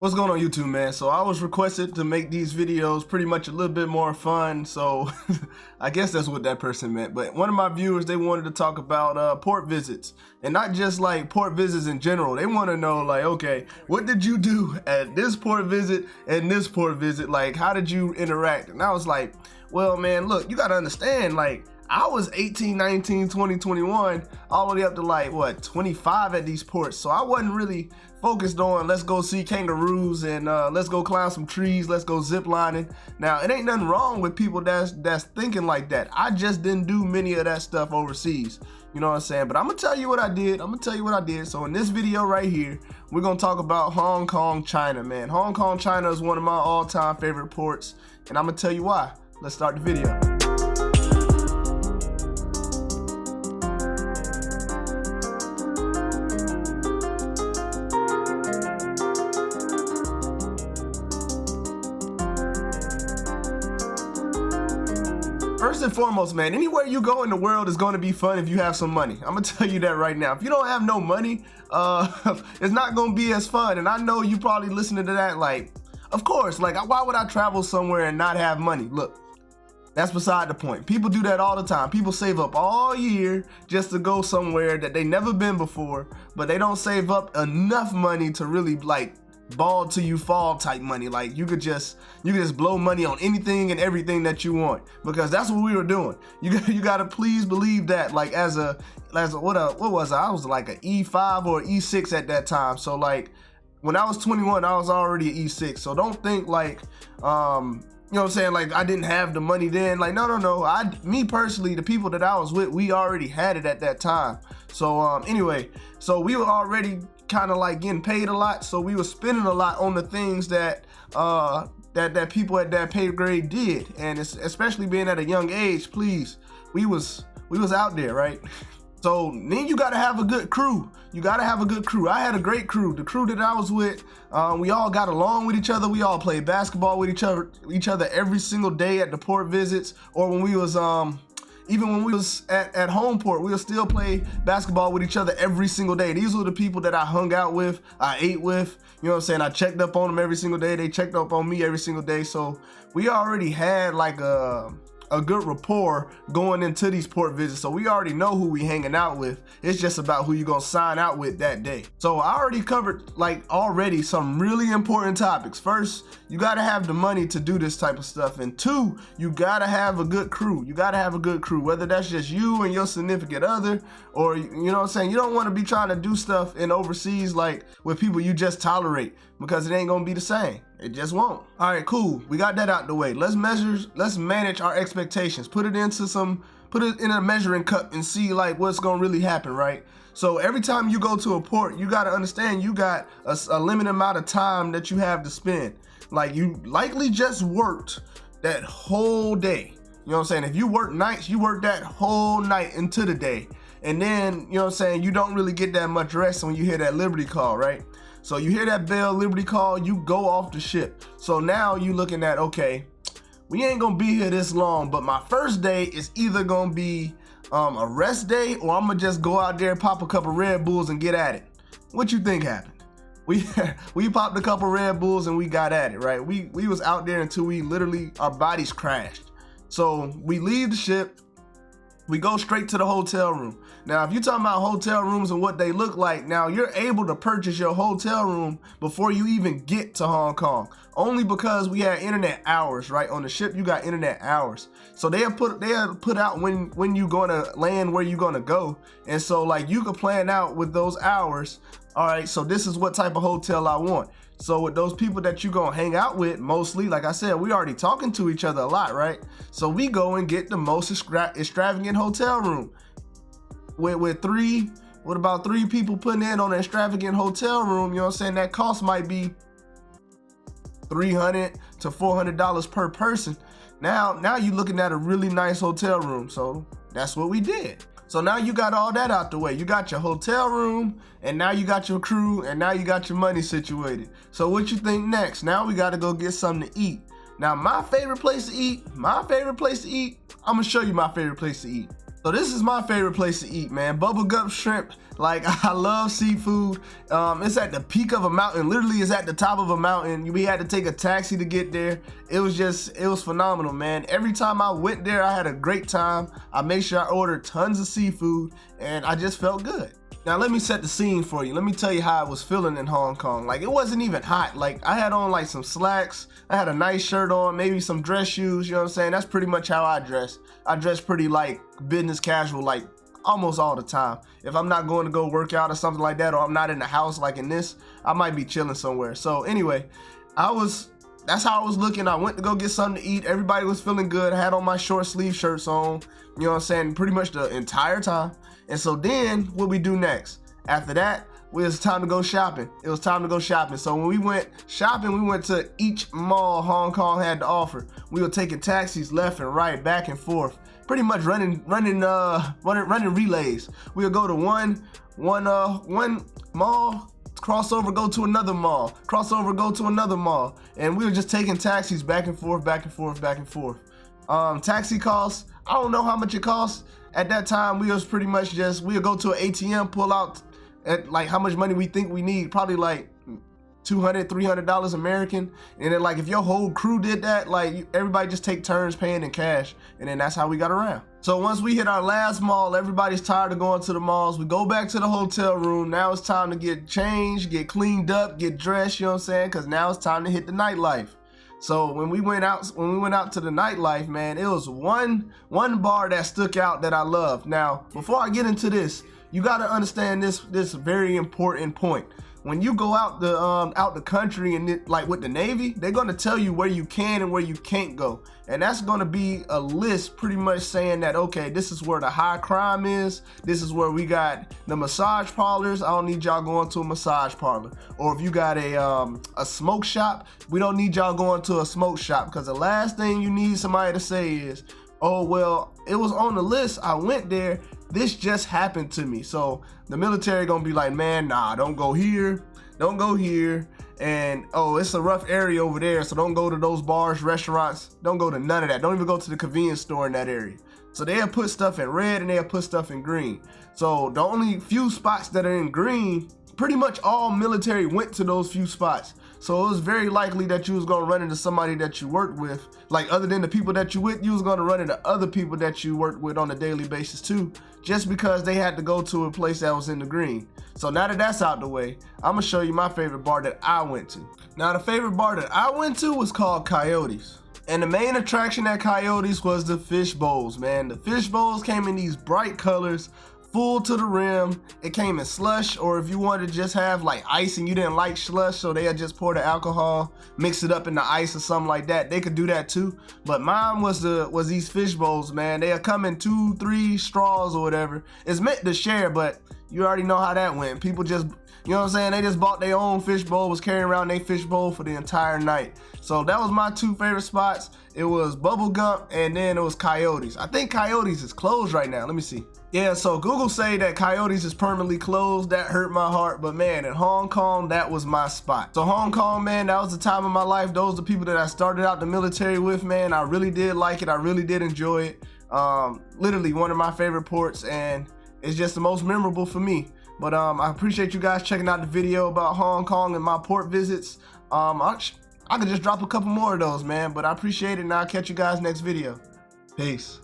What's going on YouTube, man? So I was requested to make these videos pretty much a little bit more fun, so I guess that's what that person meant. But one of my viewers, they wanted to talk about port visits, and not just like port visits in general. They want to know like, okay, what did you do at this port visit and this port visit? Like, how did you interact? And I was like, well, man, look, you got to understand, like, I was 18, 19, 20, 21, all the way up to like, what, 25 at these ports. So I wasn't really focused on let's go see kangaroos and let's go climb some trees, let's go zip lining. Now, it ain't nothing wrong with people that's thinking like that. I just didn't do many of that stuff overseas. You know what I'm saying? But I'm gonna tell you what I did. So in this video right here, we're gonna talk about Hong Kong, China, man. Hong Kong, China is one of my all-time favorite ports, and I'm gonna tell you why. Let's start the video. First and foremost, man, anywhere you go in the world is going to be fun if you have some money. I'm gonna tell you that right now. If you don't have no money, it's not gonna be as fun. And I know you probably listening to that like, of course, like, why would I travel somewhere and not have money? Look, that's beside the point. People do that all the time. People save up all year just to go somewhere that they never been before, but they don't save up enough money to really like ball till you fall type money. Like you could just blow money on anything and everything that you want, because that's what we were doing. You gotta please believe that. Like as a what was I was like an E5 or E6 at that time. So like when I was 21, I was already an E6. So don't think like you know what I'm saying, like I didn't have the money then. Like no. Me personally, the people that I was with, we already had it at that time. So anyway, so we were already kind of like getting paid a lot, so we were spending a lot on the things that that people at that pay grade did. And it's, especially being at a young age, please, we was out there, right? So then you gotta have a good crew. I had a great crew. The crew that I was with, we all got along with each other. We all played basketball with each other every single day at the port visits, or when we was even when we was at home port, we would still play basketball with each other every single day. These were the people that I hung out with, I ate with, you know what I'm saying? I checked up on them every single day. They checked up on me every single day. So we already had like a good rapport going into these port visits. So we already know who we hanging out with. It's just about who you gonna sign out with that day. So I already covered like already some really important topics. First, you gotta have the money to do this type of stuff. And two, you gotta have a good crew. Whether that's just you and your significant other, or you know what I'm saying, you don't wanna be trying to do stuff in overseas like with people you just tolerate, because it ain't gonna be the same. It just won't. All right, cool. We got that out the way. Let's manage our expectations. Put it in a measuring cup and see like what's gonna really happen, right? So every time you go to a port, you gotta understand you got a limited amount of time that you have to spend. Like you likely just worked that whole day. You know what I'm saying? If you work nights, you work that whole night into the day. And then, you know what I'm saying, you don't really get that much rest when you hear that Liberty call, right? So you hear that bell, Liberty call, you go off the ship. So now you looking at, okay, we ain't gonna be here this long, but my first day is either gonna be a rest day, or I'm gonna just go out there, pop a couple Red Bulls and get at it. What you think happened? We popped a couple Red Bulls and we got at it, right? We was out there until we literally, our bodies crashed. So we leave the ship, we go straight to the hotel room. Now, if you're talking about hotel rooms and what they look like, now you're able to purchase your hotel room before you even get to Hong Kong. Only because we had internet hours, right? On the ship, you got internet hours. So they have put out when you gonna land, where you gonna go. And so like you could plan out with those hours. All right, so this is what type of hotel I want. So with those people that you gonna hang out with, mostly, like I said, we already talking to each other a lot, right? So we go and get the most extravagant hotel room. With about three people putting in on an extravagant hotel room, you know what I'm saying, that cost might be $300 to $400 per person. Now you're looking at a really nice hotel room. So that's what we did. So now you got all that out the way. You got your hotel room, and now you got your crew, and now you got your money situated. So what you think next? Now we got to go get something to eat. Now my favorite place to eat, I'm gonna show you my favorite place to eat. So this is my favorite place to eat, man. Bubblegum shrimp. Like, I love seafood. It's at the peak of a mountain. Literally, it's at the top of a mountain. We had to take a taxi to get there. It was phenomenal, man. Every time I went there, I had a great time. I made sure I ordered tons of seafood, and I just felt good. Now let me set the scene for you. Let me tell you how I was feeling in Hong Kong. Like, it wasn't even hot. Like, I had on like some slacks. I had a nice shirt on, maybe some dress shoes, you know what I'm saying? That's pretty much how I dress. I dress pretty like business casual, like almost all the time. If I'm not going to go work out or something like that, or I'm not in the house like in this, I might be chilling somewhere. So anyway, that's how I was looking. I went to go get something to eat. Everybody was feeling good. I had on my short sleeve shirts on, you know what I'm saying, pretty much the entire time. And so then what we do next? After that, it was time to go shopping. It was time to go shopping. So when we went shopping, we went to each mall Hong Kong had to offer. We were taking taxis left and right, back and forth, pretty much running relays. We would go to one mall, cross over, go to another mall, cross over, go to another mall, and we were just taking taxis back and forth, back and forth, back and forth. Taxi costs, I don't know how much it costs. At that time, we was pretty much just, we would go to an ATM, pull out at like how much money we think we need, probably like $200, $300 American. And then like if your whole crew did that, like everybody just take turns paying in cash. And then that's how we got around. So once we hit our last mall, everybody's tired of going to the malls. We go back to the hotel room. Now it's time to get changed, get cleaned up, get dressed, you know what I'm saying? Cause now it's time to hit the nightlife. So when we went out to the nightlife, man, it was one bar that stuck out that I loved. Now, before I get into this, you got to understand this very important point. When you go out the country and like with the Navy, they're going to tell you where you can and where you can't go. And that's going to be a list pretty much saying that, okay, this is where the high crime is. This is where we got the massage parlors. I don't need y'all going to a massage parlor. Or if you got a smoke shop, we don't need y'all going to a smoke shop, because the last thing you need somebody to say is, oh, well, it was on the list. I went there. This just happened to me. So the military gonna be like, man, nah, don't go here, don't go here, and oh, it's a rough area over there, so don't go to those bars, restaurants, don't go to none of that. Don't even go to the convenience store in that area. So they'll put stuff in red and they'll put stuff in green. So the only few spots that are in green, pretty much all military went to those few spots. So it was very likely that you was gonna run into somebody that you worked with. Like, other than the people that you with, you was gonna run into other people that you worked with on a daily basis too, just because they had to go to a place that was in the green. So now that that's out the way, I'm gonna show you my favorite bar that I went to. Now the favorite bar that I went to was called Coyotes. And the main attraction at Coyotes was the fish bowls, man. The fish bowls came in these bright colors, full to the rim. It came in slush, or if you wanted to just have like ice and you didn't like slush, so they'd just pour the alcohol, mix it up in the ice or something like that. They could do that too. But mine was these fish bowls, man. They'll come in 2, 3 straws or whatever. It's meant to share, but you already know how that went. People just, you know what I'm saying, they just bought their own fish bowl, was carrying around their fish bowl for the entire night. So that was my 2 favorite spots. It was Bubblegum and then it was Coyotes. I think Coyotes is closed right now. Let me see. Yeah, so Google say that Coyotes is permanently closed. That hurt my heart, but man, in Hong Kong, that was my spot. So Hong Kong, man, that was the time of my life. Those are the people that I started out the military with, man. I really did like it. I really did enjoy it. Literally one of my favorite ports, and it's just the most memorable for me. But I appreciate you guys checking out the video about Hong Kong and my port visits. I could just drop a couple more of those, man, but I appreciate it, and I'll catch you guys next video. Peace.